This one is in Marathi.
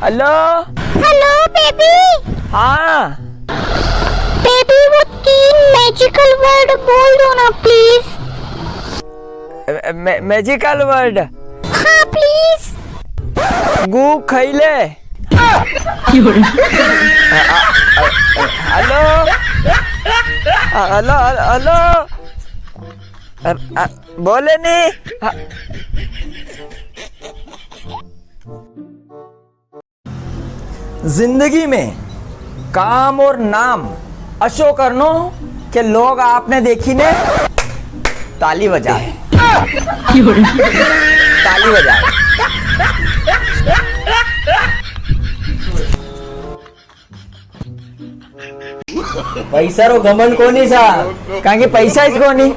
Hello hello baby. हाँ बेबी वो 3 मैजिकल वर्ड बोल दो ना प्लीज। मैजिकल वर्ड हाँ प्लीज। गु खैले। हेलो हेलो हेलो बोले नहीं। जिंदगी में काम और नाम अशो करनो के लोग आपने देखी ने ताली बजाए। ताली बजाए। पैसा रो घमंड कोनी सा, कारण की पैसा इस कोनी।